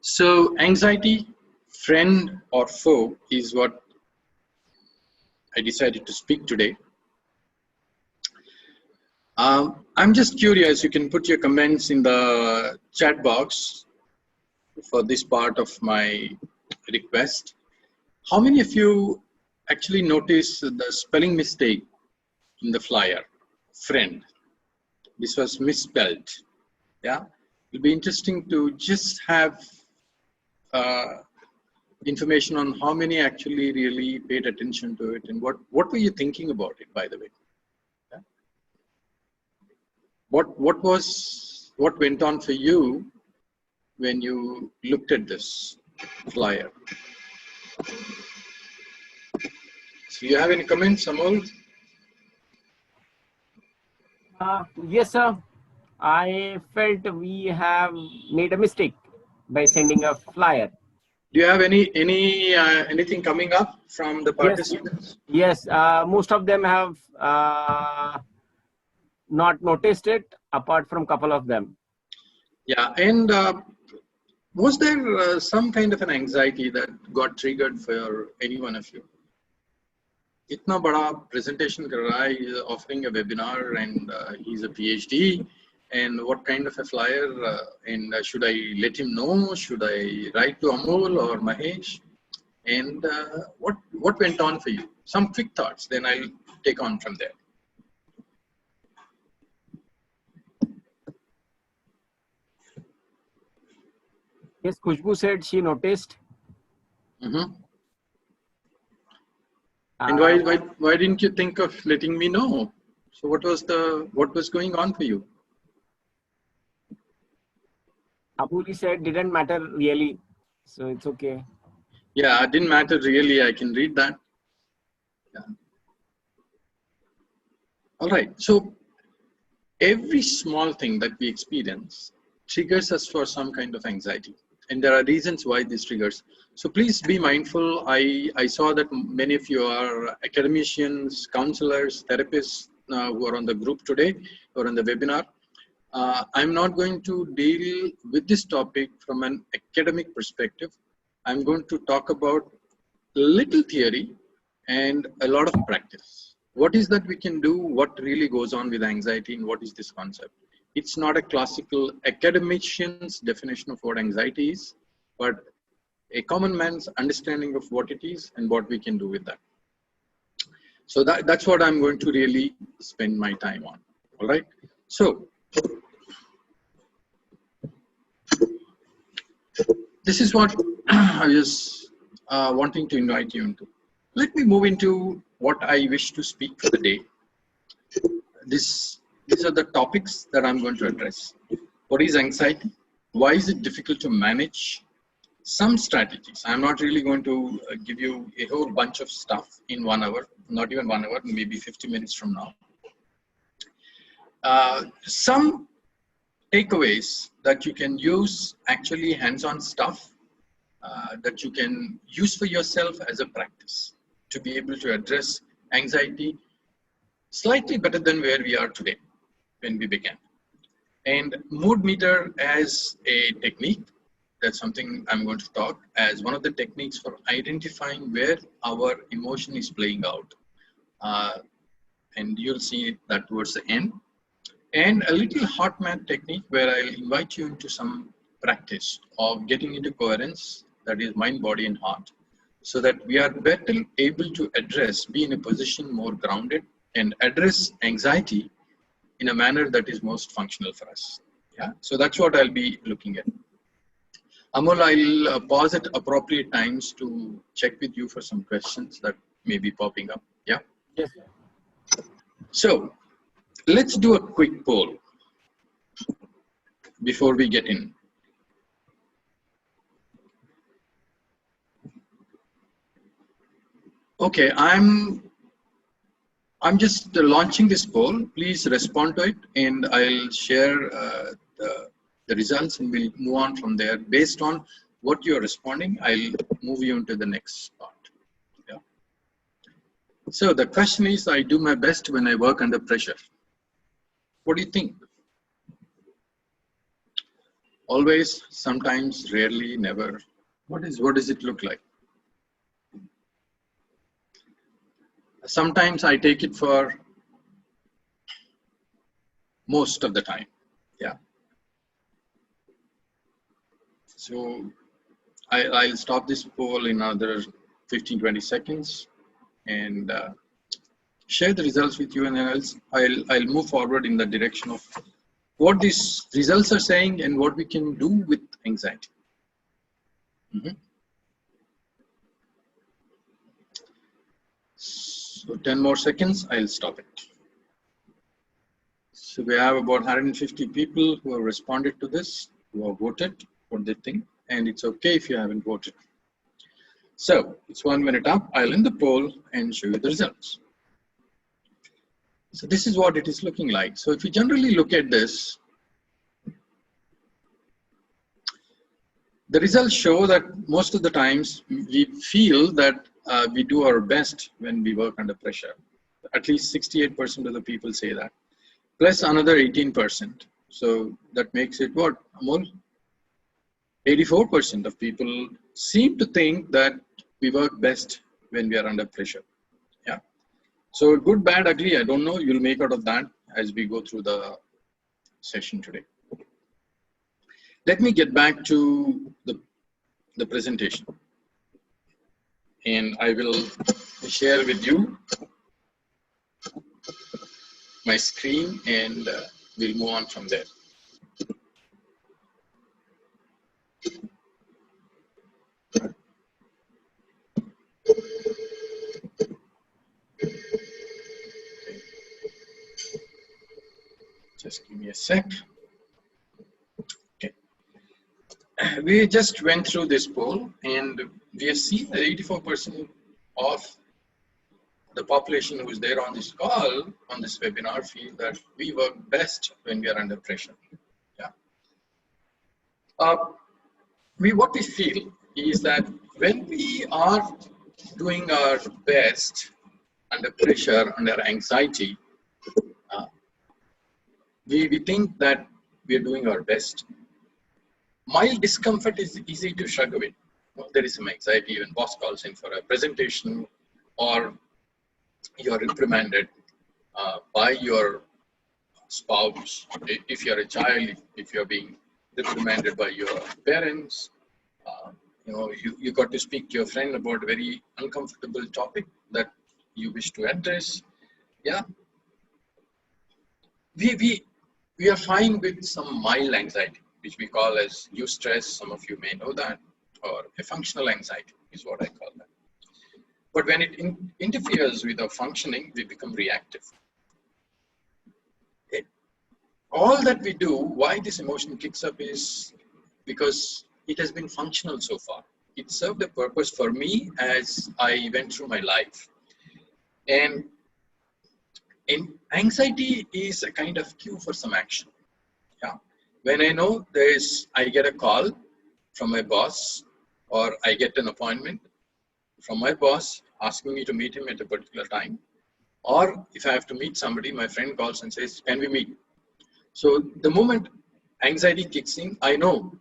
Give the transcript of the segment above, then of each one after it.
So anxiety, friend or foe, is what I decided to speak today. I'm just curious, you can put your comments in the chat box for this part of my request. How many of you actually noticed the spelling mistake in the flyer? Friend. This was misspelled. Yeah. It'll be interesting to just have information on how many actually really paid attention to it and what were you thinking about it, by the way? Yeah. What went on for you when you looked at this flyer? So you have any comments, Amol? Yes, sir. I felt we have made a mistake by sending a flyer. Do you have anything coming up from the participants? Yes, most of them have not noticed it, apart from a couple of them. Yeah, and was there some kind of an anxiety that got triggered for any one of you? इतना बड़ा presentation कर रहा है, he's offering a webinar and he's a PhD. And what kind of a flyer? And should I let him know? Should I write to Amol or Mahesh? And what went on for you? Some quick thoughts, then I'll take on from there. Yes, Khushbu said she noticed. Mm-hmm. And why didn't you think of letting me know? So what was going on for you? Abuli said didn't matter really, so it's okay. Yeah, it didn't matter really. I can read that. Yeah. All right. So every small thing that we experience triggers us for some kind of anxiety. And there are reasons why this triggers. So please be mindful. I saw that many of you are academicians, counselors, therapists who are on the group today or on the webinar. I'm not going to deal with this topic from an academic perspective. I'm going to talk about little theory and a lot of practice. What is that we can do? What really goes on with anxiety and what is this concept? It's not a classical academician's definition of what anxiety is, but a common man's understanding of what it is and what we can do with that. So that's what I'm going to really spend my time on. All right. So this is what I was wanting to invite you into. Let me move into what I wish to speak for the day. These are the topics that I'm going to address. What is anxiety? Why is it difficult to manage? Some strategies. I'm not really going to give you a whole bunch of stuff in 1 hour, not even 1 hour, maybe 50 minutes from now. Some takeaways that you can use, actually hands-on stuff that you can use for yourself as a practice to be able to address anxiety slightly better than where we are today when we began. And mood meter as a technique, that's something I'm going to talk as one of the techniques for identifying where our emotion is playing out. And you'll see that towards the end. And a little hot mat technique where I'll invite you into some practice of getting into coherence, that is mind, body, and heart, so that we are better able to address, be in a position more grounded and address anxiety in a manner that is most functional for us. Yeah. So that's what I'll be looking at. Amol, I'll pause at appropriate times to check with you for some questions that may be popping up. Yeah. Yes. So let's do a quick poll before we get in. Okay, I'm just launching this poll. Please respond to it, and I'll share the results, and we'll move on from there. Based on what you're responding, I'll move you into the next part. Yeah. So the question is, I do my best when I work under pressure. What do you think? Always, sometimes, rarely, never. What does it look like? Sometimes I take it for most of the time. Yeah. So I'll stop this poll in another 15-20 seconds and share the results with you, and then I'll move forward in the direction of what these results are saying and what we can do with anxiety. So 10 more seconds, I'll stop it. So we have about 150 people who have responded to this, who have voted what they think, and it's okay if you haven't voted. So it's 1 minute up. I'll end the poll and show you the results. So this is what it is looking like. So if you generally look at this, the results show that most of the times we feel that we do our best when we work under pressure. At least 68% of the people say that, plus another 18%. So that makes it what, Amol? 84% of people seem to think that we work best when we are under pressure. Yeah. So good, bad, ugly, I don't know. You'll make out of that as we go through the session today. Let me get back to the presentation. And I will share with you my screen and we'll move on from there. Just give me a sec. Okay. We just went through this poll and we have seen that 84% of the population who is there on this call, on this webinar, feel that we work best when we are under pressure. Yeah. What we feel is that when we are doing our best under pressure, under anxiety, we think that we are doing our best. Mild discomfort is easy to shrug away. Well, there is some anxiety when boss calls in for a presentation, or you are reprimanded by your spouse. If you are a child, if you are being reprimanded by your parents, you got to speak to your friend about a very uncomfortable topic that you wish to address. Yeah. We are fine with some mild anxiety, which we call as eustress. Some of you may know that, or a functional anxiety is what I call that. But when it interferes with our functioning, we become reactive. All that we do, why this emotion kicks up, is because it has been functional so far. It served a purpose for me as I went through my life. And anxiety is a kind of cue for some action. Yeah. When I know I get a call from my boss, or I get an appointment from my boss asking me to meet him at a particular time, or if I have to meet somebody, my friend calls and says, can we meet? So the moment anxiety kicks in, I know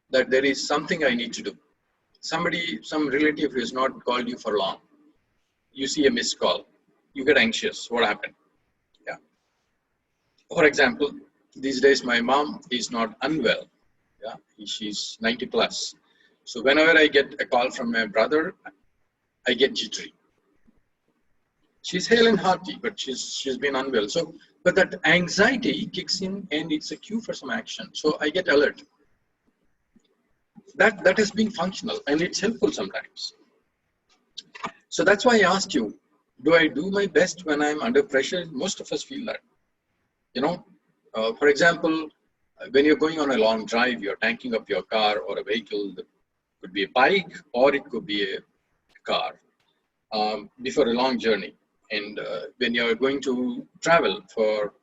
that there is something I need to do. Some relative who has not called you for long, you see a missed call, you get anxious. What happened? Yeah. For example, these days my mom is not unwell. Yeah, she's 90 plus. So whenever I get a call from my brother, I get jittery. She's hale and hearty, but she's been unwell. So, but that anxiety kicks in and it's a cue for some action. So I get alert. That has been functional and it's helpful sometimes. So that's why I asked you, do I do my best when I'm under pressure? Most of us feel that. For example, when you're going on a long drive, you're tanking up your car or a vehicle. That could be a bike or it could be a car before a long journey. And when you're going to travel for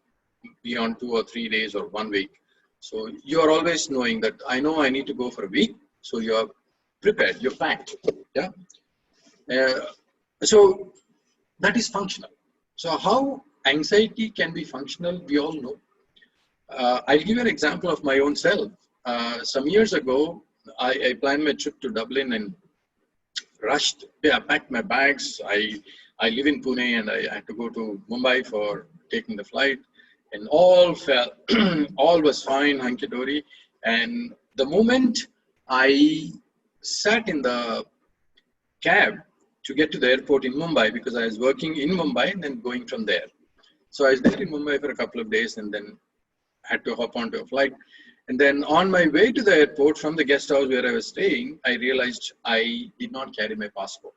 beyond 2 or 3 days or 1 week, so you're always knowing that I know I need to go for a week. So you're prepared, you're packed. Yeah. So that is functional. So how anxiety can be functional, we all know. I'll give you an example of my own self. some years ago, I planned my trip to Dublin and rushed. Yeah, packed my bags. I live in Pune and I had to go to Mumbai for taking the flight, and all fell, all was fine, hunky dory. And the moment I sat in the cab to get to the airport in Mumbai, because I was working in Mumbai and then going from there. So I was there in Mumbai for a couple of days and then had to hop onto a flight. And then on my way to the airport from the guest house where I was staying, I realized I did not carry my passport.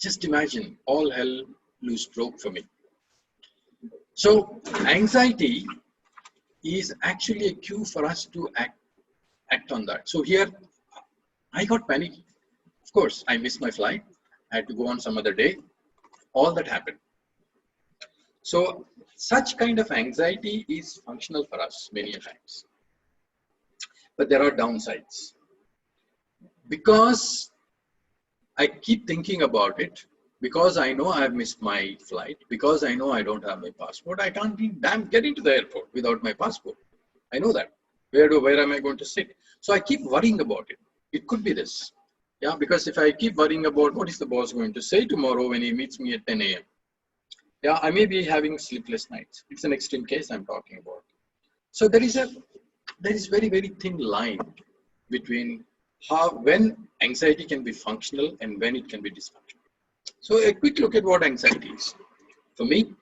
Just imagine, all hell loose broke for me. So anxiety is actually a cue for us to act on that. So here, I got panic. Of course, I missed my flight. I had to go on some other day. All that happened. So such kind of anxiety is functional for us many times. But there are downsides. Because I keep thinking about it, because I know I've missed my flight, because I know I don't have my passport, I can't be damn getting to the airport without my passport. I know that. Where am I going to sit? So I keep worrying about it. It could be this. Yeah, because if I keep worrying about what is the boss going to say tomorrow when he meets me at 10 a.m. Yeah, I may be having sleepless nights. It's an extreme case I'm talking about. So there is very, very thin line between when anxiety can be functional and when it can be dysfunctional. So a quick look at what anxiety is. For me,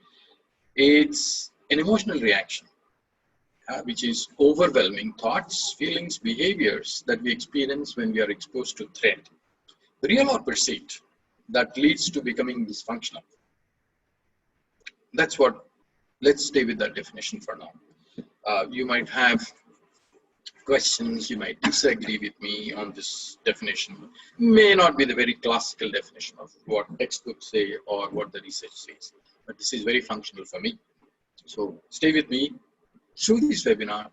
it's an emotional reaction, which is overwhelming thoughts, feelings, behaviors that we experience when we are exposed to threat, real or perceived, that leads to becoming dysfunctional. That's what, let's stay with that definition for now. You might have questions, you might disagree with me on this definition. May not be the very classical definition of what textbooks say or what the research says, but this is very functional for me. So stay with me through this webinar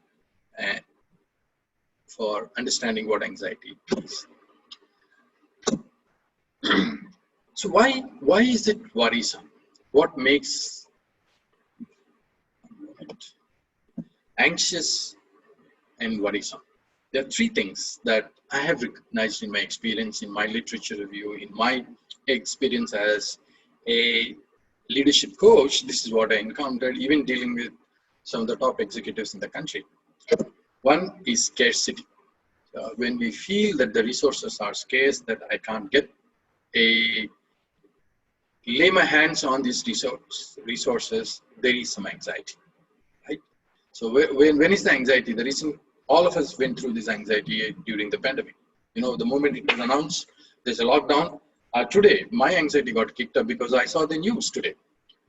for understanding what anxiety is. So why is it worrisome? What makes anxious and worrisome? There are three things that I have recognized in my experience, in my literature review, in my experience as a leadership coach. This is what I encountered, even dealing with some of the top executives in the country. One is scarcity. When we feel that the resources are scarce, that I can't lay my hands on these resources, there is some anxiety, right? So when is the anxiety? The reason all of us went through this anxiety during the pandemic. You know, the moment it was announced, there's a lockdown. Today, my anxiety got kicked up because I saw the news today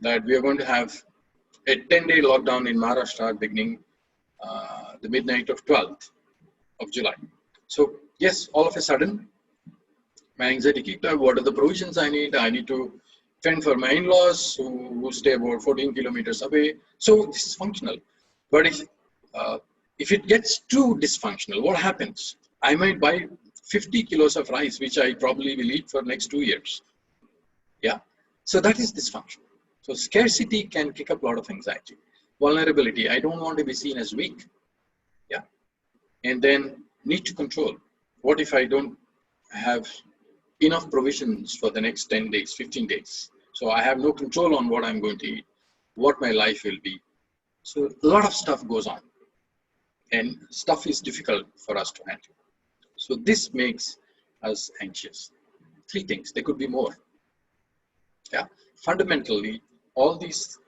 that we are going to have a 10-day lockdown in Maharashtra beginning the midnight of 12th of July. So yes, all of a sudden, my anxiety kicked up. What are the provisions I need? I need to fend for my in-laws who stay about 14 kilometers away. So this is functional. But if it gets too dysfunctional, what happens? I might buy 50 kilos of rice, which I probably will eat for next 2 years. Yeah. So that is dysfunction. So scarcity can kick up a lot of anxiety. Vulnerability. I don't want to be seen as weak. Yeah. And then need to control. What if I don't have enough provisions for the next 10 days, 15 days? So I have no control on what I'm going to eat, what my life will be. So a lot of stuff goes on. And stuff is difficult for us to handle. So this makes us anxious. Three things. There could be more. Yeah. Fundamentally, all these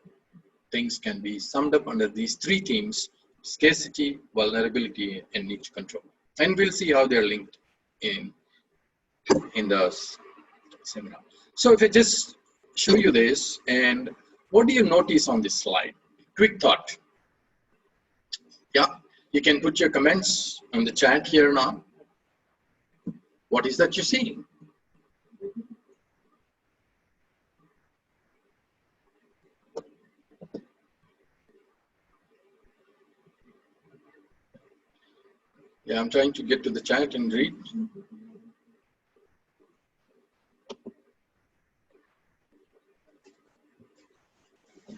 things can be summed up under these three themes: scarcity, vulnerability, and need to control. And we'll see how they're linked in the seminar. So if I just show you this, and what do you notice on this slide? Quick thought. Yeah, you can put your comments on the chat here now. What is that you see? Yeah, I'm trying to get to the chat and read.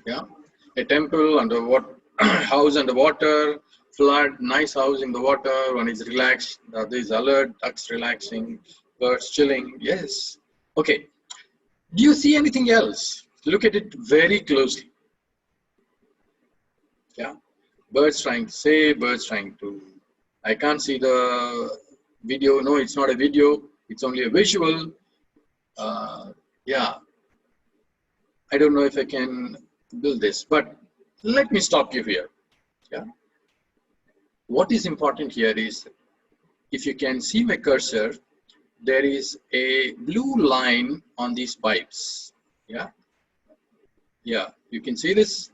Yeah, a temple underwater, house underwater, flood, nice house in the water, one is relaxed, the other is alert, ducks relaxing, birds chilling. Yes. Okay. Do you see anything else? Look at it very closely. Yeah. Birds trying to say, birds trying to. I can't see the video. No, it's not a video. It's only a visual. Yeah. I don't know if I can build this, but let me stop you here. Yeah. What is important here is, if you can see my cursor, there is a blue line on these pipes. Yeah. Yeah. You can see this.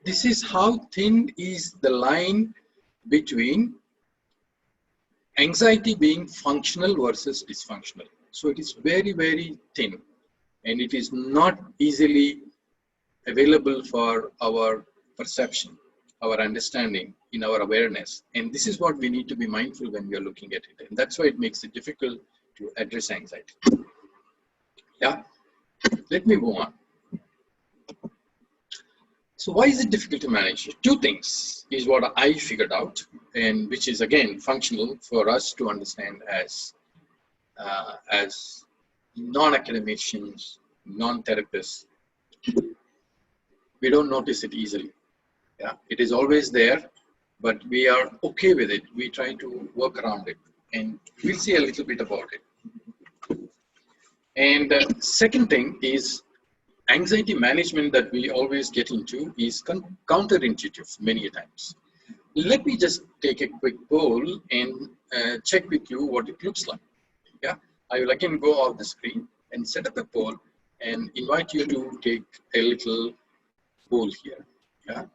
This is how thin is the line between anxiety being functional versus dysfunctional. So it is very, very thin, and it is not easily available for our perception, our understanding, in our awareness. And this is what we need to be mindful when we are looking at it. And that's why it makes it difficult to address anxiety. Yeah, let me move on. So why is it difficult to manage? Two things is what I figured out, and which is again functional for us to understand as non-academicians, non-therapists. We don't notice it easily. Yeah, it is always there, but we are okay with it. We try to work around it, and we'll see a little bit about it. And second thing is, anxiety management that we always get into is counterintuitive many times. Let me just take a quick poll and check with you what it looks like. Yeah, I will again go off the screen and set up a poll and invite you to take a little poll here. Yeah.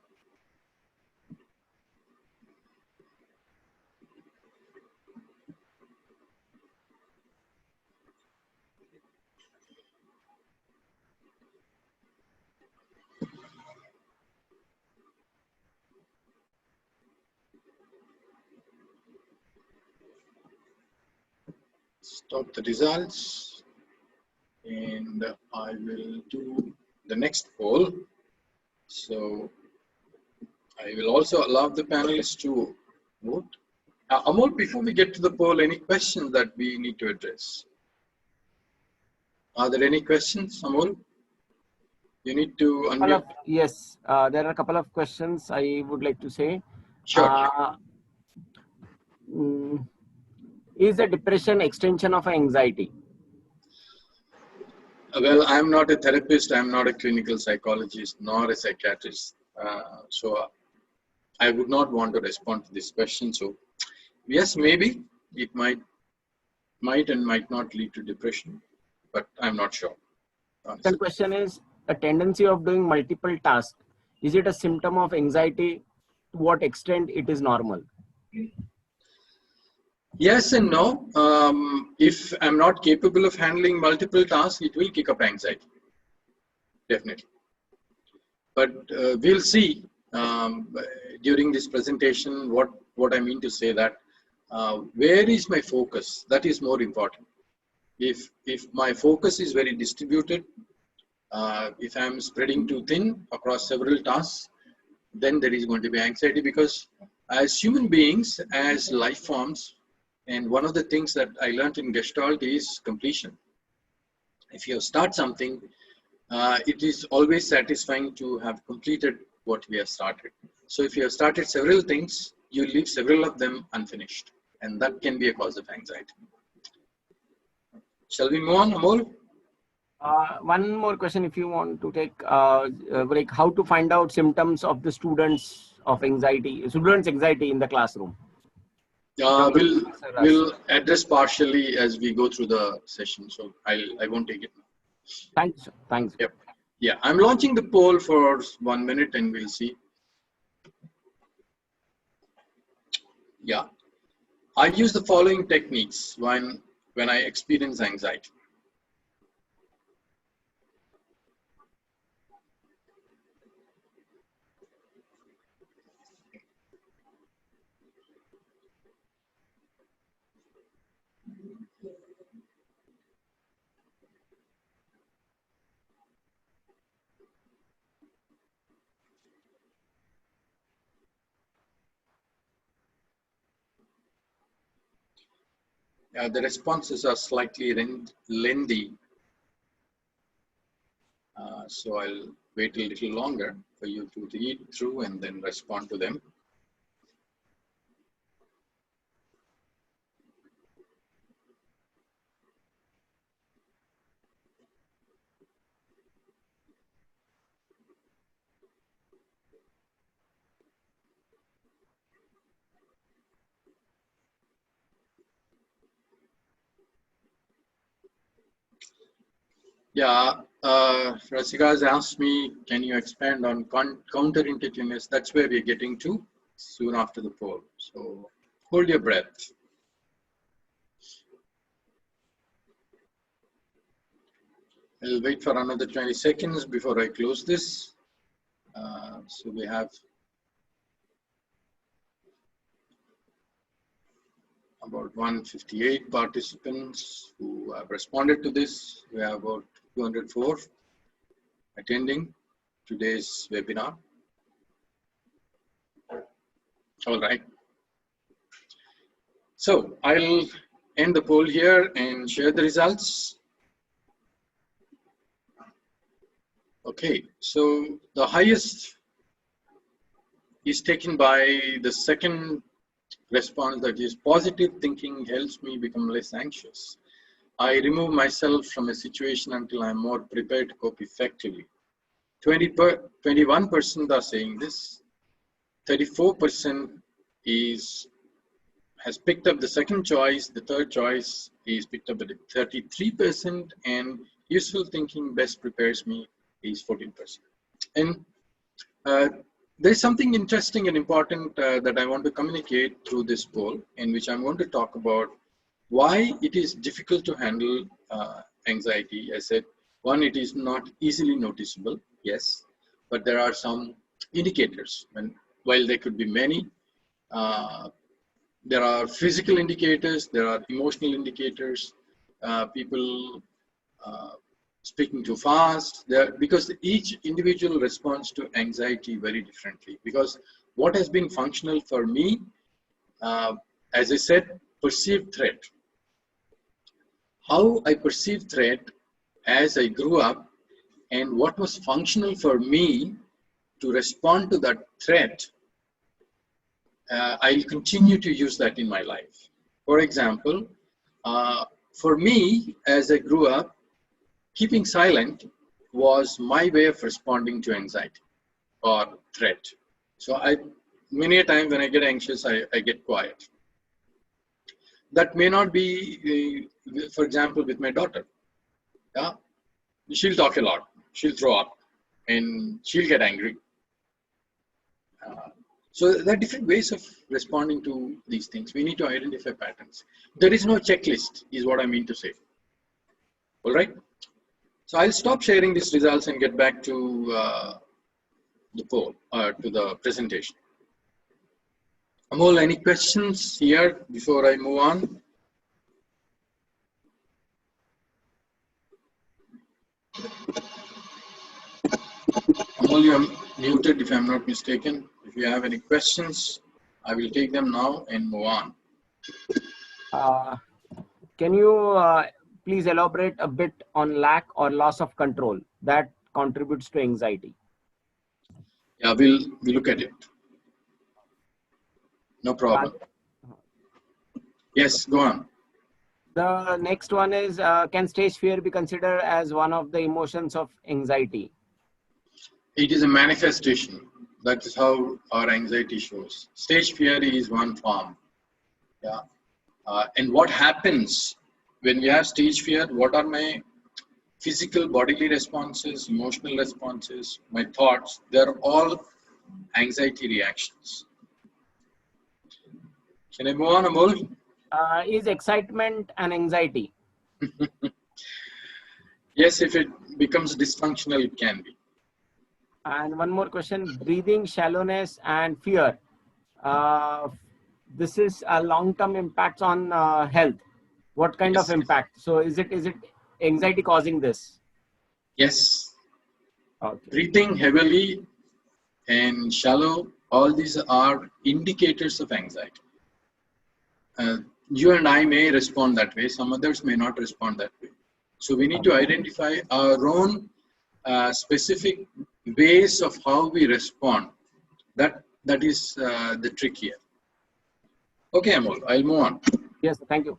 Stop the results, and I will do the next poll. So I will also allow the panelists to vote. Amol, before we get to the poll, any questions that we need to address? Are there any questions, Amol? You need to unmute. Yes, there are a couple of questions I would like to say. Sure. Is a depression extension of anxiety? Well, I'm not a therapist. I'm not a clinical psychologist, nor a psychiatrist. So I would not want to respond to this question. So yes, maybe it might and might not lead to depression, but I'm not sure. Honestly. Second question is, a tendency of doing multiple tasks, is it a symptom of anxiety? To what extent it is normal? Yes and no. If I'm not capable of handling multiple tasks, it will kick up anxiety. Definitely. But we'll see during this presentation what I mean to say, that where is my focus? That is more important. If my focus is very distributed, if I'm spreading too thin across several tasks, then there is going to be anxiety, because as human beings, as life forms, and one of the things that I learned in Gestalt is completion. If you start something, it is always satisfying to have completed what we have started. So if you have started several things, you leave several of them unfinished, and that can be a cause of anxiety. Shall we move on, Amol? One more question, if you want to take, like how to find out symptoms of the students' anxiety in the classroom. We'll address partially as we go through the session, so I won't take it now. Thanks. Thanks. Yep. Yeah, I'm launching the poll for 1 minute, and we'll see. Yeah, I use the following techniques when I experience anxiety. The responses are slightly lengthy, so I'll wait a little longer for you to read through and then respond to them. Yeah, Rasika has asked me, can you expand on counterintuitiveness? That's where we're getting to soon after the poll. So hold your breath. I'll wait for another 20 seconds before I close this. So we have about 158 participants who have responded to this. We have about 204 attending today's webinar. All right. So I'll end the poll here and share the results. Okay, so the highest is taken by the second response, that is, positive thinking helps me become less anxious. I remove myself from a situation until I'm more prepared to cope effectively. 21% are saying this. 34% has picked up the second choice. The third choice is picked up at 33%, and useful thinking best prepares me is 14%. And there's something interesting and important that I want to communicate through this poll, in which I'm going to talk about why it is difficult to handle anxiety. I said, one, it is not easily noticeable, yes, but there are some indicators. While there could be many, there are physical indicators, there are emotional indicators, people speaking too fast, because each individual responds to anxiety very differently. Because what has been functional for me, as I said, perceived threat. How I perceived threat as I grew up, and what was functional for me to respond to that threat, I'll continue to use that in my life. For example, for me, as I grew up, keeping silent was my way of responding to anxiety or threat. So many a time when I get anxious, I get quiet. That may not be, for example, with my daughter. Yeah, she'll talk a lot, she'll throw up, and she'll get angry. So there are different ways of responding to these things. We need to identify patterns. There is no checklist, is what I mean to say. All right. So I'll stop sharing these results and get back to the poll, to the presentation. Amol, any questions here before I move on? Amol, you are muted if I'm not mistaken. If you have any questions, I will take them now and move on. Can you please elaborate a bit on lack or loss of control that contributes to anxiety? Yeah, we'll look at it. No problem. Yes, go on. The next one is, can stage fear be considered as one of the emotions of anxiety? It is a manifestation. That is how our anxiety shows. Stage fear is one form. Yeah. And what happens when we have stage fear? What are my physical bodily responses, emotional responses, my thoughts? They're all anxiety reactions. Can I move on, Amol? Is excitement an anxiety? Yes, if it becomes dysfunctional, it can be. And one more question, breathing shallowness and fear. This is a long-term impacts on health. What kind of impact? So is it anxiety causing this? Yes. Okay. Breathing heavily and shallow, all these are indicators of anxiety. you and I may respond that way. Some others may not respond that way. So we need to identify our own specific ways of how we respond. That is the trick here. Okay, Amol, I'll move on. Yes, thank you.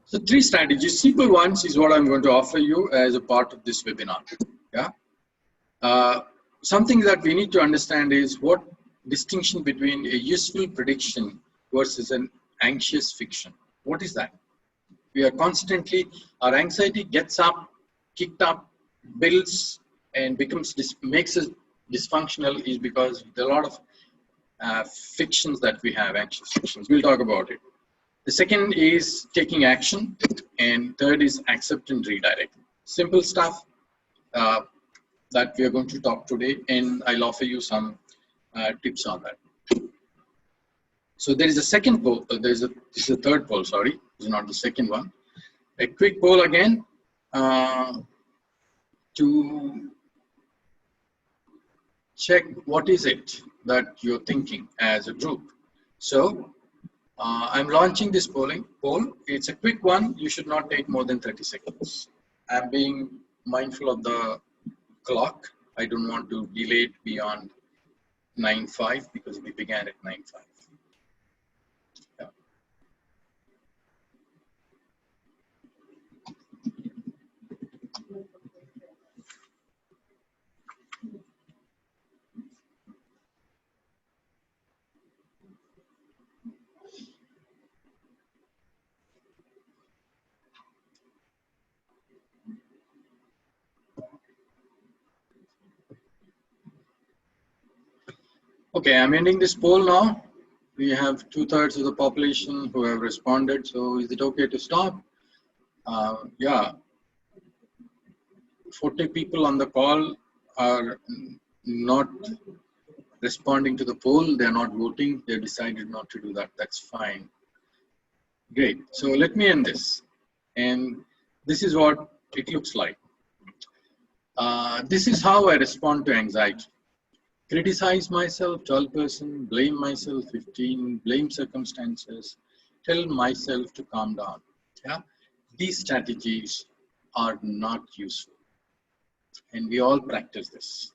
So 3 strategies, simple ones is what I'm going to offer you as a part of this webinar. Yeah. Something that we need to understand is what distinction between a useful prediction versus an anxious fiction. What is that? We are constantly, our anxiety gets up, kicked up, builds, and makes us dysfunctional is because there are a lot of fictions that we have, anxious fictions. We'll talk about it. The second is taking action, and third is accept and redirect. Simple stuff that we are going to talk today, and I'll offer you some tips on that. So there is a second poll. This is the third poll. Sorry, this is not the second one. A quick poll again to check what is it that you're thinking as a group. So I'm launching this poll. It's a quick one. You should not take more than 30 seconds. I'm being mindful of the clock. I don't want to delay it beyond 9:05 because we began at 9:05. Yeah. Okay, I'm ending this poll now. We have 2/3 of the population who have responded. So is it okay to stop? Yeah. 40 people on the call are not responding to the poll. They're not voting. They decided not to do that. That's fine. Great. So let me end this. And this is what it looks like. This is how I respond to anxiety. Criticize myself, 12%, blame myself, 15, blame circumstances, tell myself to calm down. Yeah? These strategies are not useful. And we all practice this.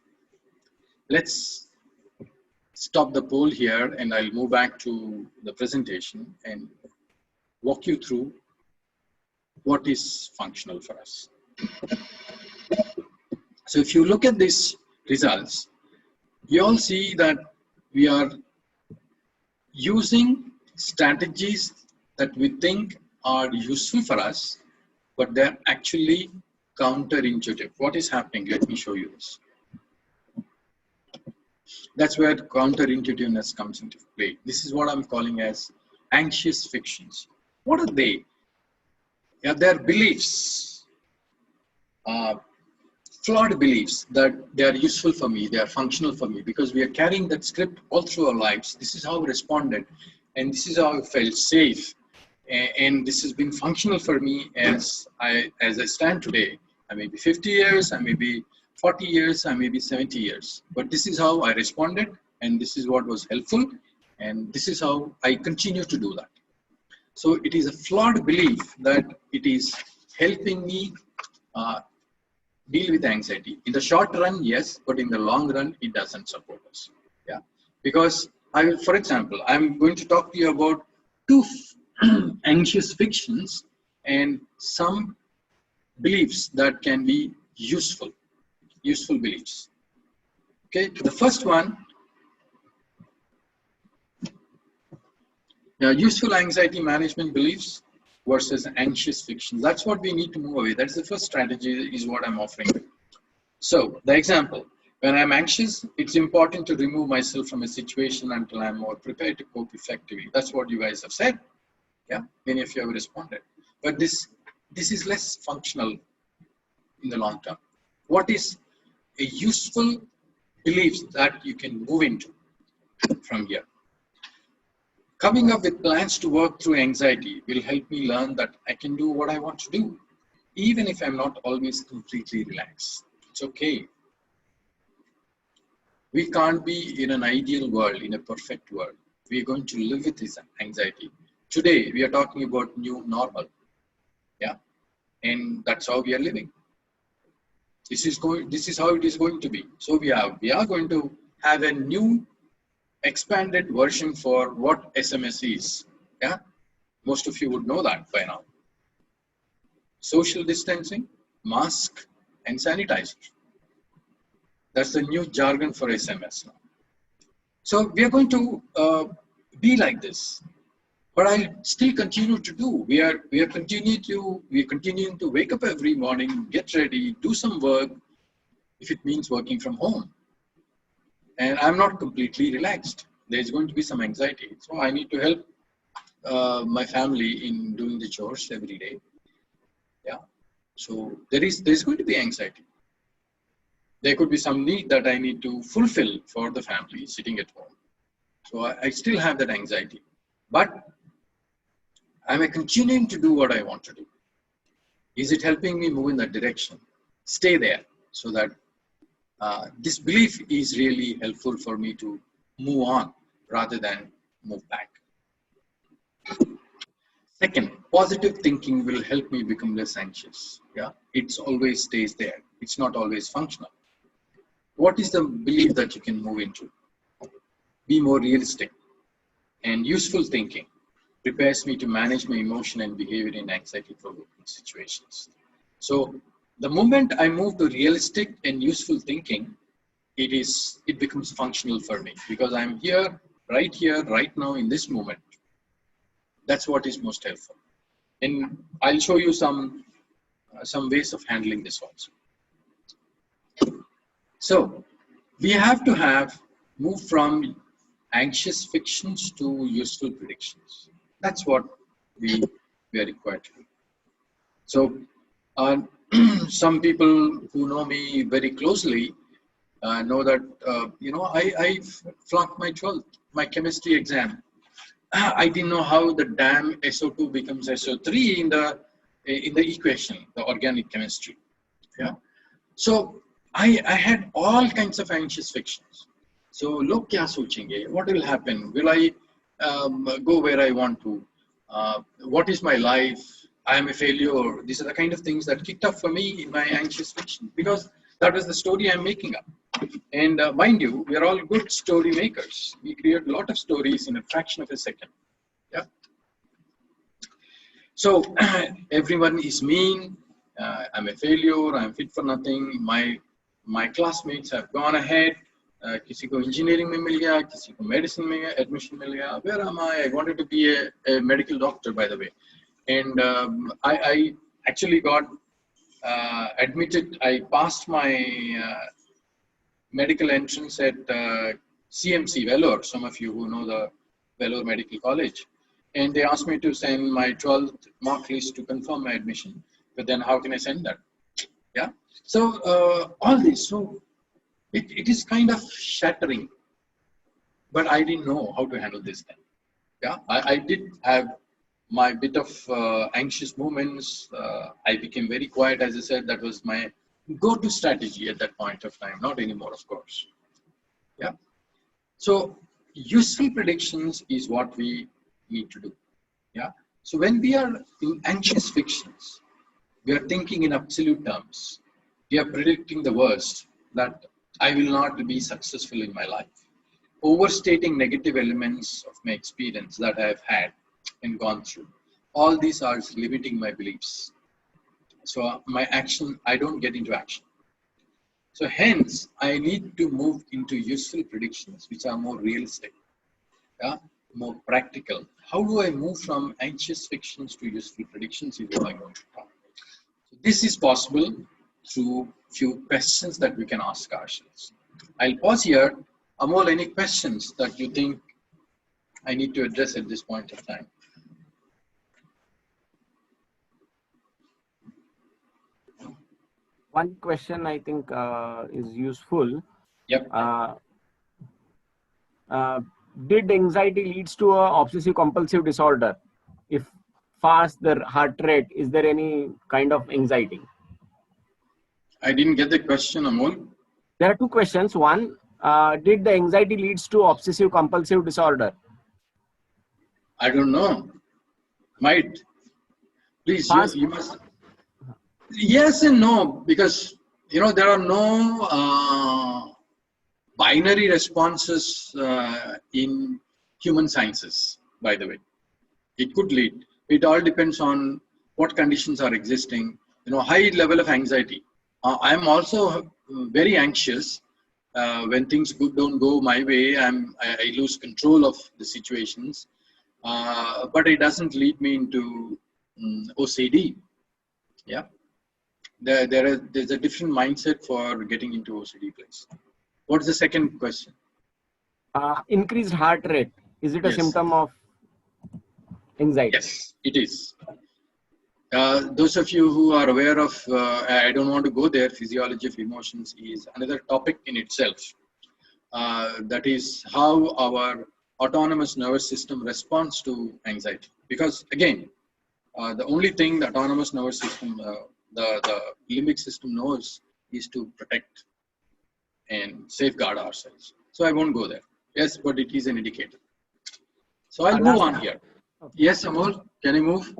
Let's stop the poll here and I'll move back to the presentation and walk you through what is functional for us. So if you look at these results, you all see that we are using strategies that we think are useful for us, but they're actually counterintuitive. What is happening? Let me show you this. That's where counterintuitiveness comes into play. This is what I'm calling as anxious fictions. What are they? Yeah, they're beliefs. Flawed beliefs that they are useful for me, they are functional for me, because we are carrying that script all through our lives. This is how we responded, and this is how I felt safe, and this has been functional for me as I stand today. I may be 50 years, I may be 40 years, I may be 70 years, but this is how I responded, and this is what was helpful, and this is how I continue to do that. So it is a flawed belief that it is helping me deal with anxiety. In the short run, yes, but in the long run, it doesn't support us. Yeah, because I will, for example, I'm going to talk to you about 2 anxious fictions and some beliefs that can be useful beliefs. Okay, the first one, useful anxiety management beliefs versus anxious fiction. That's what we need to move away. That's the first strategy is what I'm offering. So the example, when I'm anxious, it's important to remove myself from a situation until I'm more prepared to cope effectively. That's what you guys have said. Yeah, many of you have responded. But this is less functional in the long term. What is a useful belief that you can move into from here? Coming up with plans to work through anxiety will help me learn that I can do what I want to do, even if I'm not always completely relaxed. It's okay. We can't be in an ideal world, in a perfect world. We're going to live with this anxiety. Today, we are talking about new normal. Yeah. And that's how we are living. This is how it is going to be. So we are going to have a new expanded version for what SMS is. Yeah. Most of you would know that by now. Social distancing, mask, and sanitizer. That's the new jargon for SMS now. So we are going to be like this. But I'll still continue to do. We are continuing to wake up every morning, get ready, do some work, if it means working from home. And I'm not completely relaxed. There's going to be some anxiety. So I need to help my family in doing the chores every day. Yeah. So there's going to be anxiety. There could be some need that I need to fulfill for the family sitting at home. So I still have that anxiety. But am I continuing to do what I want to do? Is it helping me move in that direction? Stay there so that this belief is really helpful for me to move on rather than move back. Second, positive thinking will help me become less anxious. Yeah, it always stays there. It's not always functional. What is the belief that you can move into? Be more realistic. And useful thinking prepares me to manage my emotion and behavior in anxiety-provoking situations. So the moment I move to realistic and useful thinking, it becomes functional for me because I'm here, right now in this moment. That's what is most helpful. And I'll show you some ways of handling this also. So we have to move from anxious fictions to useful predictions. That's what we are required to do. So some people who know me very closely know that I flunked my 12th, my chemistry exam. I didn't know how the damn SO2 becomes SO3 in the equation, the organic chemistry. Yeah. So I had all kinds of anxious fictions. So log kya sochenge? What will happen? Will I go where I want to? What is my life? I am a failure. These are the kind of things that kicked up for me in my anxious fiction because that was the story I'm making up. And mind you, we are all good story makers. We create a lot of stories in a fraction of a second. Yeah. So everyone is mean. I'm a failure. I'm fit for nothing. My classmates have gone ahead. किसी को engineering में मिल गया, किसी को medicine में admission मिल गया. Where am I? I wanted to be a medical doctor, by the way. And I actually got admitted. I passed my medical entrance at CMC Vellore. Some of you who know the Vellore Medical College. And they asked me to send my 12th mark list to confirm my admission. But then how can I send that? Yeah. So all this. So it is kind of shattering. But I didn't know how to handle this then. Yeah. I did have my bit of anxious moments. I became very quiet, as I said. That was my go-to strategy at that point of time. Not anymore, of course. Yeah. So useful predictions is what we need to do. Yeah. So when we are in anxious fictions, we are thinking in absolute terms. We are predicting the worst, that I will not be successful in my life. Overstating negative elements of my experience that I have had and gone through. All these are limiting my beliefs. So my action, I don't get into action. So hence, I need to move into useful predictions, which are more realistic, yeah, more practical. How do I move from anxious fictions to useful predictions is what I'm going to talk. So this is possible through few questions that we can ask ourselves. I'll pause here. Amol, any questions that you think I need to address at this point of time? One question I think is useful. Yep. Did anxiety leads to a obsessive compulsive disorder? If fast the heart rate, is there any kind of anxiety? I didn't get the question, Amol. There are two questions. One, did the anxiety leads to obsessive compulsive disorder? I don't know. Might. Please, Fast. you must. Yes and no, because there are no binary responses in human sciences. By the way, it could lead. It all depends on what conditions are existing. High level of anxiety. I am also very anxious when things don't go my way. I lose control of the situations, but it doesn't lead me into OCD. Yeah. There's a different mindset for getting into OCD place. What's the second question? Increased heart rate. Is it a Yes. symptom of anxiety? Yes, it is. Those of you who are aware of, I don't want to go there, physiology of emotions is another topic in itself. That is how our autonomous nervous system responds to anxiety. Because again, the only thing the autonomous nervous system, the limbic system knows is to protect and safeguard ourselves. So I won't go there. Yes, but it is an indicator. So I'll move on here. Okay. Yes, Amol, can you move?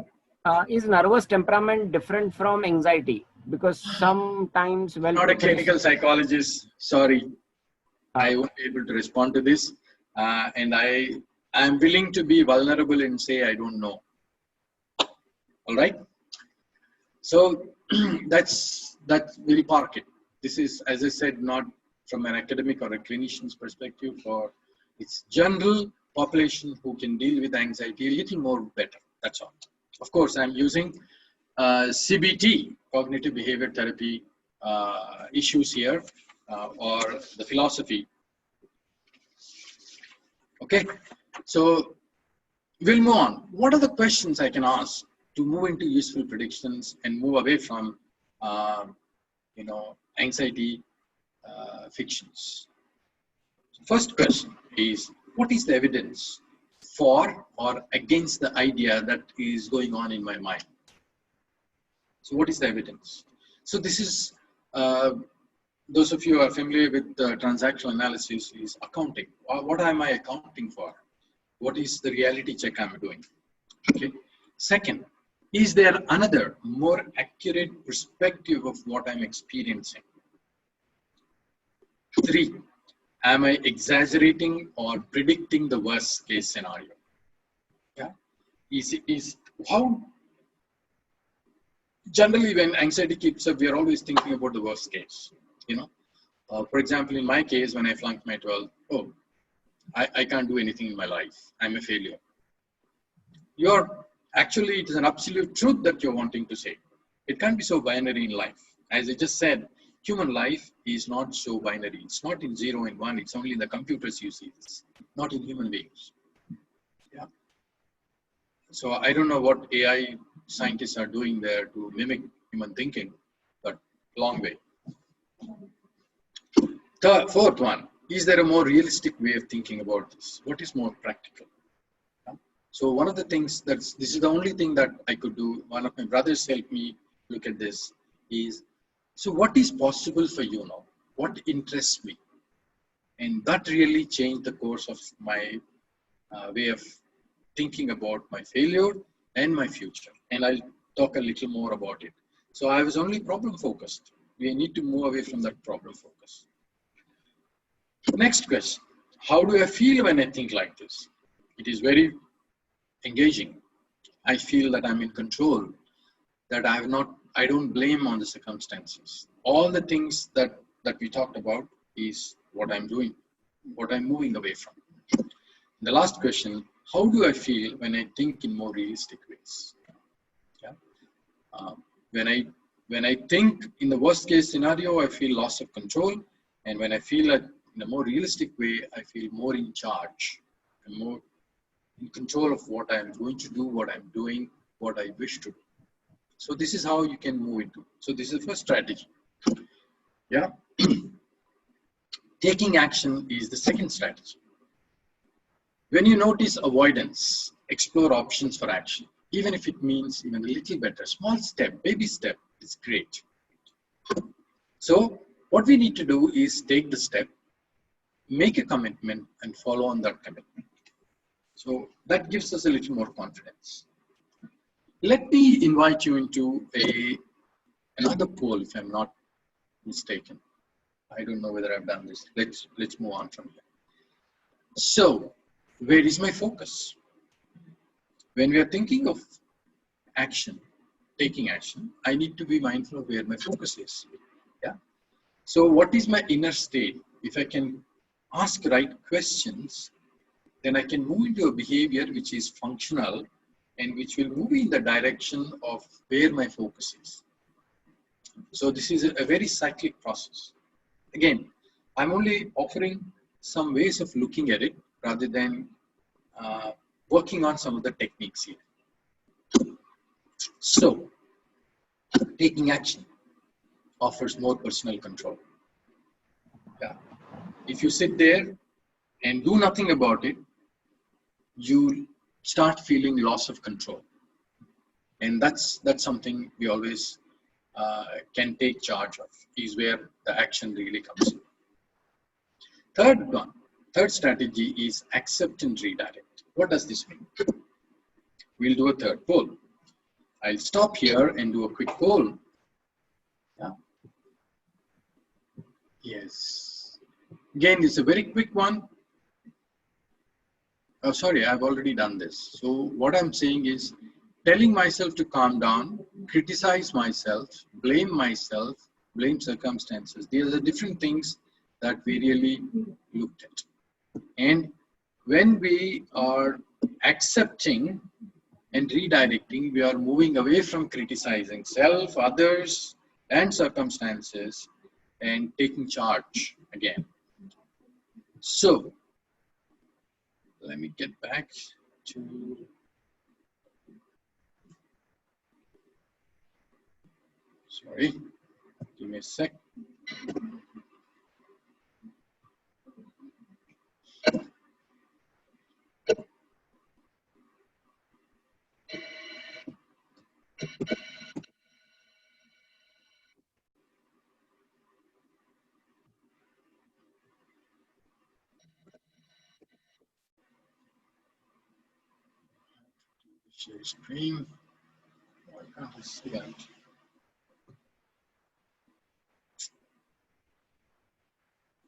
Is nervous temperament different from anxiety? Because sometimes, well, Not a clinical psychologist. Sorry, I won't be able to respond to this. And I am willing to be vulnerable and say I don't know. All right. So that's very park it. This is, as I said, not from an academic or a clinician's perspective, or it's general population who can deal with anxiety a little more better. That's all. Of course, I'm using CBT, cognitive behavior therapy issues here, or the philosophy. Okay, so we'll move on. What are the questions I can ask to move into useful predictions and move away from, anxiety fictions? First question is, what is the evidence for or against the idea that is going on in my mind? So what is the evidence? So this is, those of you who are familiar with transactional analysis, is accounting. What am I accounting for? What is the reality check I'm doing? Okay. Second, is there another more accurate perspective of what I'm experiencing? 3, am I exaggerating or predicting the worst case scenario? Yeah. Is how generally when anxiety keeps up, we are always thinking about the worst case. For example, in my case, when I flunked my 12th, I can't do anything in my life. I'm a failure. Actually, it is an absolute truth that you're wanting to say. It can't be so binary in life. As I just said, human life is not so binary. It's not in 0 and 1. It's only in the computers you see this, not in human beings. Yeah. So I don't know what AI scientists are doing there to mimic human thinking, but long way. Fourth one, is there a more realistic way of thinking about this? What is more practical? So one of the things this is the only thing that I could do. One of my brothers helped me look at this is, so what is possible for you now? What interests me? And that really changed the course of my way of thinking about my failure and my future. And I'll talk a little more about it. So I was only problem focused. We need to move away from that problem focus. Next question, how do I feel when I think like this? It is very engaging. I feel that I'm in control, that I don't blame on the circumstances. All the things that we talked about is what I'm doing, what I'm moving away from. The last question, how do I feel when I think in more realistic ways? Yeah. When I think in the worst case scenario, I feel loss of control. And when I feel like in a more realistic way, I feel more in charge and more in control of what I'm going to do, what I'm doing, what I wish to do. So this is how you can move into. So this is the first strategy. Yeah. Taking action is the second strategy. When you notice avoidance, explore options for action. Even if it means even a little better, small step, baby step, is great. So what we need to do is take the step, make a commitment, and follow on that commitment. So that gives us a little more confidence. Let me invite you into another poll, if I'm not mistaken. I don't know whether I've done this. Let's move on from here. So, where is my focus? When we are thinking of action, taking action, I need to be mindful of where my focus is. Yeah. So, what is my inner state? If I can ask right questions, then I can move into a behavior which is functional and which will move in the direction of where my focus is. So this is a very cyclic process. Again, I'm only offering some ways of looking at it rather than working on some of the techniques here. So, taking action offers more personal control. Yeah. If you sit there and do nothing about it, you start feeling loss of control. And that's something we always can take charge of, is where the action really comes in. Third strategy is accept and redirect. What does this mean? We'll do a third poll. I'll stop here and do a quick poll. Yeah. Yes. Again, it's a very quick one. Oh, sorry, I've already done this. So what I'm saying is telling myself to calm down, criticize myself, blame circumstances. These are different things that we really looked at. And when we are accepting and redirecting, we are moving away from criticizing self, others, and circumstances and taking charge again. So, let me get back to sorry, give me a sec. Share screen. Why can't I see that?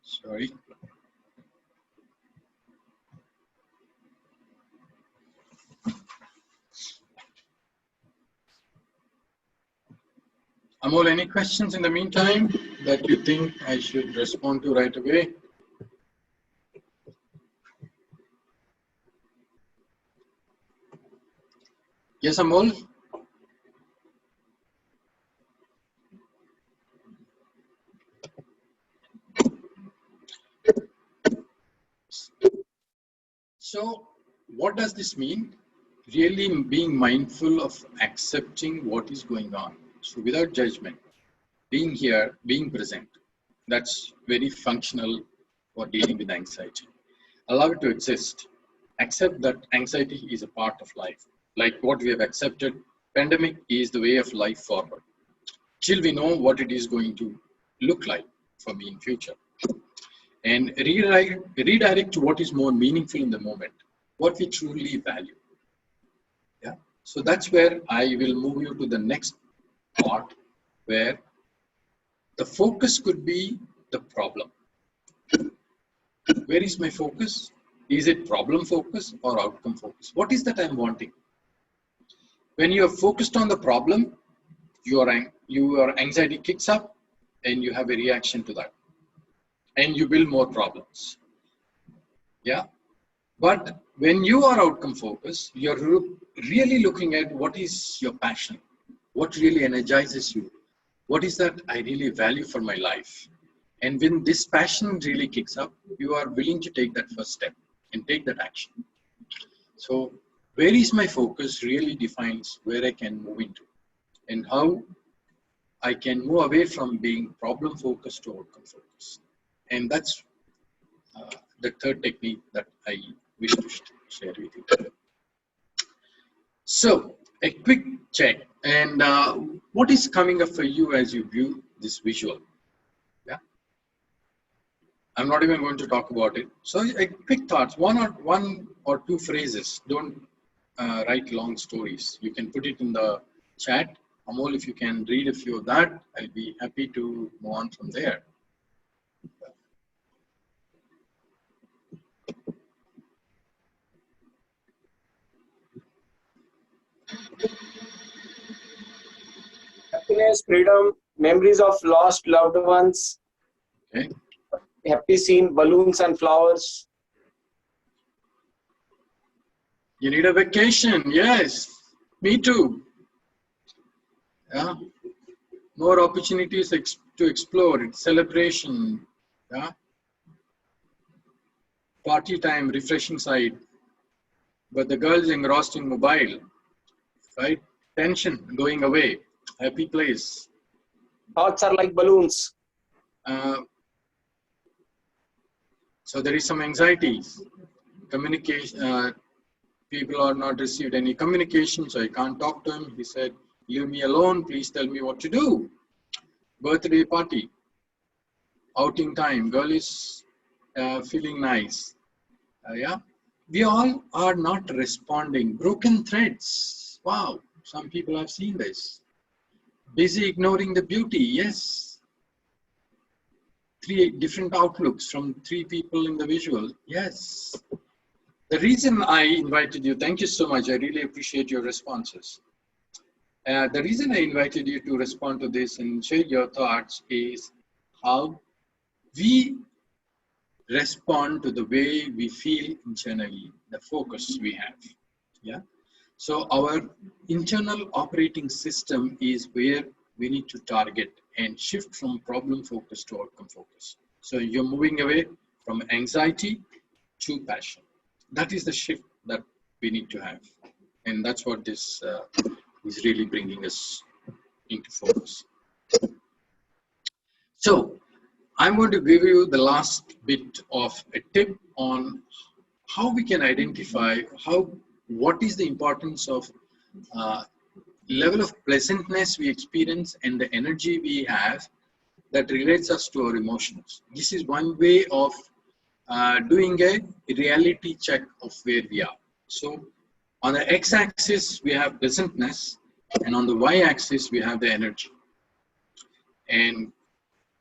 Sorry. Amol, any questions in the meantime that you think I should respond to right away? Yes, Amol? So, what does this mean? Really being mindful of accepting what is going on. So, without judgment, being here, being present. That's very functional for dealing with anxiety. Allow it to exist. Accept that anxiety is a part of life. Like what we have accepted, pandemic is the way of life forward. Till we know what it is going to look like for me in future. And redirect to what is more meaningful in the moment, what we truly value. Yeah. So that's where I will move you to the next part, where the focus could be the problem. Where is my focus? Is it problem focus or outcome focus? What is that I'm wanting? When you are focused on the problem, your anxiety kicks up and you have a reaction to that. And you build more problems. Yeah. But when you are outcome focused, you're really looking at what is your passion, what really energizes you, what is that I really value for my life. And when this passion really kicks up, you are willing to take that first step and take that action. So where is my focus really defines where I can move into and how I can move away from being problem focused to outcome focused. And that's the third technique that I wish to share with you. So a quick check, and what is coming up for you as you view this visual? Yeah, I'm not even going to talk about it. So a quick thoughts, one or two phrases. Don't write long stories. You can put it in the chat. Amol, if you can read a few of that, I'll be happy to move on from there. Happiness, freedom, memories of lost loved ones. Okay. Happy scene, balloons and flowers. You need a vacation. Yes, me too. Yeah. More opportunities to explore. It's celebration. Yeah. Party time, refreshing side. But the girl's engrossed in mobile. Right? Tension going away. Happy place. Thoughts are like balloons. So there is some anxiety. Communication. People are not received any communication, so I can't talk to him. He said, leave me alone. Please tell me what to do. Birthday party. Outing time. Girl is feeling nice. Yeah. We all are not responding. Broken threads. Wow. Some people have seen this. Busy ignoring the beauty. Yes. 3 different outlooks from 3 people in the visual. Yes. The reason I invited you, thank you so much. I really appreciate your responses. The reason I invited you to respond to this and share your thoughts is how we respond to the way we feel internally, the focus we have. Yeah. So our internal operating system is where we need to target and shift from problem focus to outcome focus. So you're moving away from anxiety to passion. That is the shift that we need to have. And that's what this is really bringing us into focus. So I'm going to give you the last bit of a tip on how we can identify what is the importance of level of pleasantness we experience and the energy we have that relates us to our emotions. This is one way of doing a reality check of where we are. So on the x-axis, we have pleasantness, and on the y-axis, we have the energy. And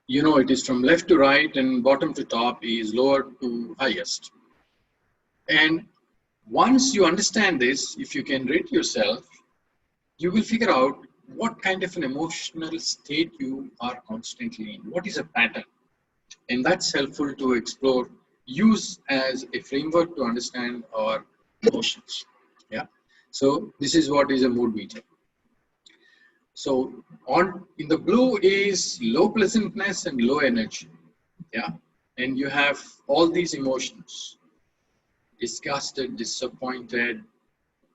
you know, it is from left to right and bottom to top is lower to highest. And once you understand this, if you can rate yourself, you will figure out what kind of an emotional state you are constantly in. What is a pattern? And that's helpful to explore, use as a framework to understand our emotions. Yeah. So this is what is a mood meter. So in the blue is low pleasantness and low energy. Yeah. And you have all these emotions: disgusted, disappointed,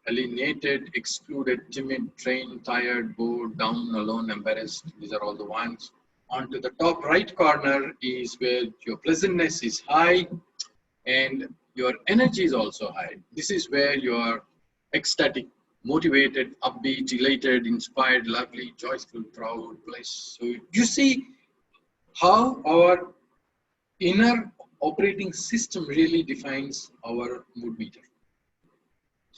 alienated, excluded, timid, drained, tired, bored, down, alone, embarrassed. These are all the ones. On to the top right corner is where your pleasantness is high and your energy is also high. This is where you are ecstatic, motivated, upbeat, elated, inspired, lovely, joyful, proud, blessed. So you see how our inner operating system really defines our mood meter.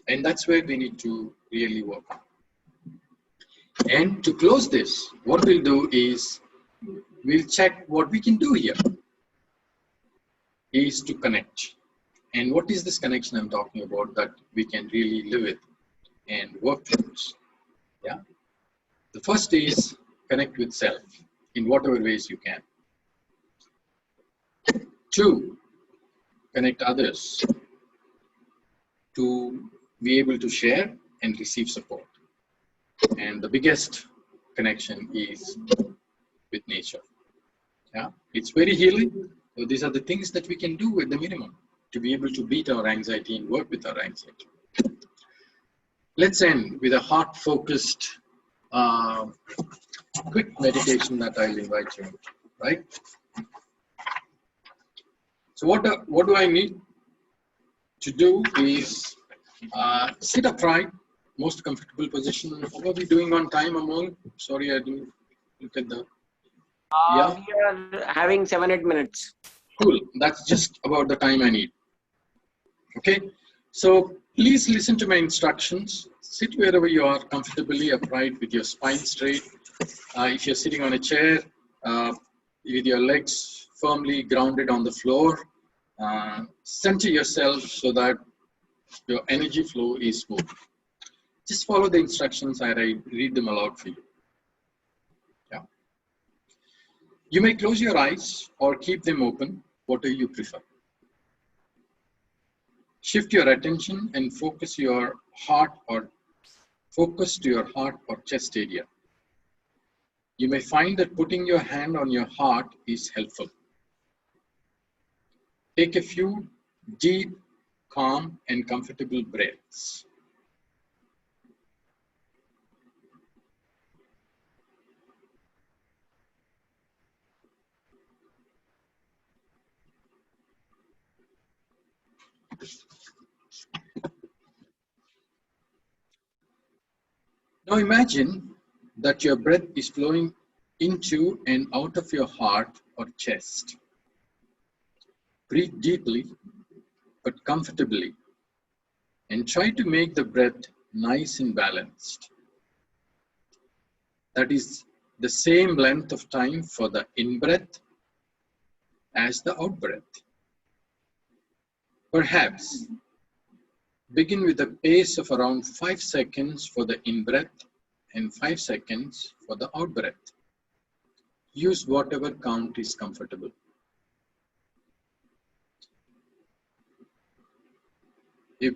And that's where we need to really work on. And to close this, what we'll do is we'll check what we can do here is to connect. And what is this connection I'm talking about that we can really live with and work towards? Yeah. The first is connect with self in whatever ways you can. 2, connect others to be able to share and receive support. And the biggest connection is with nature. Yeah, it's very healing. So these are the things that we can do at the minimum to be able to beat our anxiety and work with our anxiety. Let's end with a heart-focused, quick meditation that I'll invite you, right? So what do I need to do is sit upright, most comfortable position. What are we doing on time, Amol? Sorry, I didn't look at the... Yeah. We are having 7-8 minutes. Cool. That's just about the time I need. Okay. So please listen to my instructions. Sit wherever you are comfortably upright with your spine straight. If you're sitting on a chair, with your legs firmly grounded on the floor, center yourself so that your energy flow is smooth. Just follow the instructions. I read them aloud for you. Yeah. You may close your eyes or keep them open, whatever you prefer. Shift your attention and focus to your heart or chest area. You may find that putting your hand on your heart is helpful. Take a few deep, calm, and comfortable breaths. Now imagine that your breath is flowing into and out of your heart or chest. Breathe deeply but comfortably and try to make the breath nice and balanced. That is the same length of time for the in-breath as the out-breath. Perhaps begin with a pace of around 5 seconds for the in-breath and 5 seconds for the out-breath. Use whatever count is comfortable. If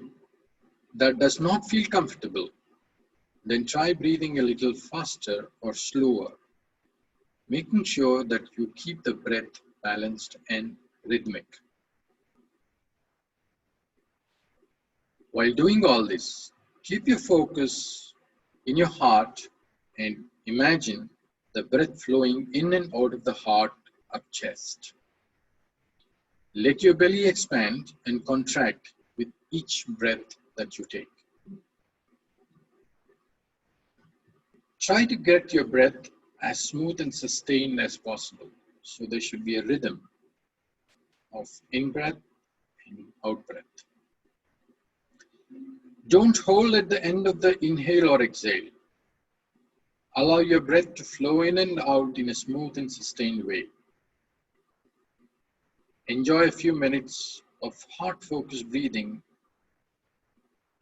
that does not feel comfortable, then try breathing a little faster or slower, making sure that you keep the breath balanced and rhythmic. While doing all this, keep your focus in your heart and imagine the breath flowing in and out of the heart or chest. Let your belly expand and contract with each breath that you take. Try to get your breath as smooth and sustained as possible. So there should be a rhythm of in-breath and out-breath. Don't hold at the end of the inhale or exhale. Allow your breath to flow in and out in a smooth and sustained way. Enjoy a few minutes of heart-focused breathing,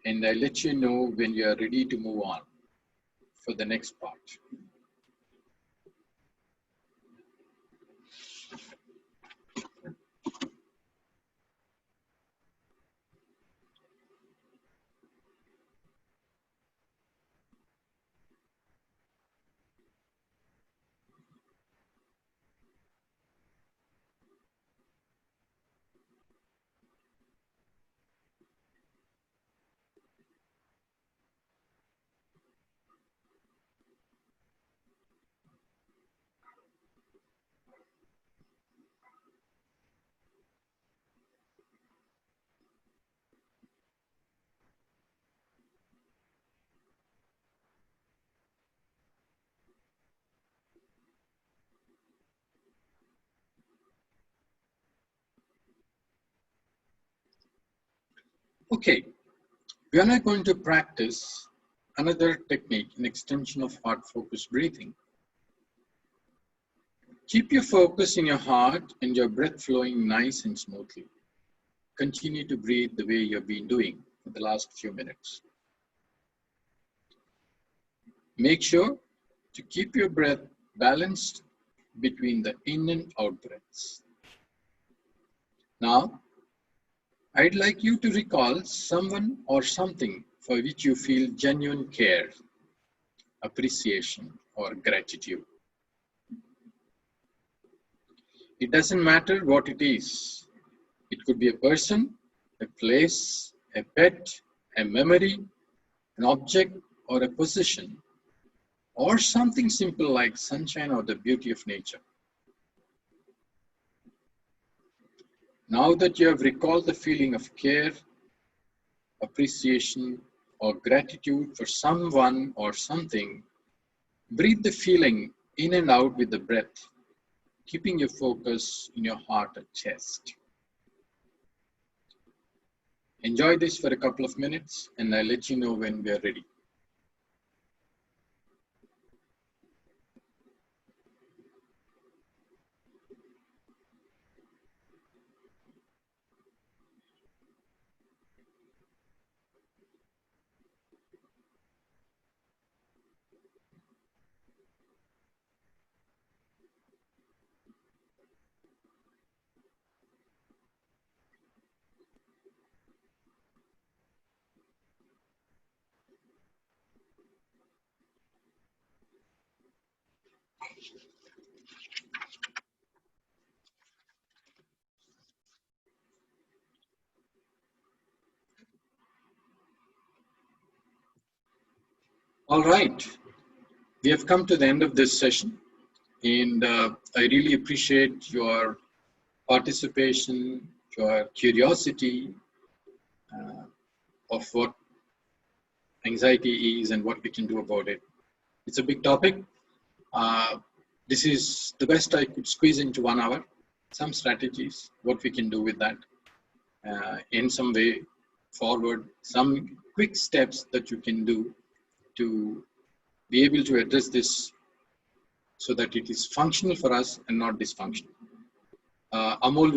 and I'll let you know when you are ready to move on for the next part. Okay, we are now going to practice another technique, an extension of heart-focused breathing. Keep your focus in your heart and your breath flowing nice and smoothly. Continue to breathe the way you've been doing for the last few minutes. Make sure to keep your breath balanced between the in and out breaths. Now, I'd like you to recall someone or something for which you feel genuine care, appreciation, or gratitude. It doesn't matter what it is. It could be a person, a place, a pet, a memory, an object, or a position, or something simple like sunshine or the beauty of nature. Now that you have recalled the feeling of care, appreciation, or gratitude for someone or something, breathe the feeling in and out with the breath, keeping your focus in your heart or chest. Enjoy this for a couple of minutes and I'll let you know when we are ready. All right, we have come to the end of this session, and I really appreciate your participation, your curiosity of what anxiety is and what we can do about it. It's a big topic. This is the best I could squeeze into 1 hour. Some strategies, what we can do with that in some way forward, some quick steps that you can do to be able to address this so that it is functional for us and not dysfunctional. Amol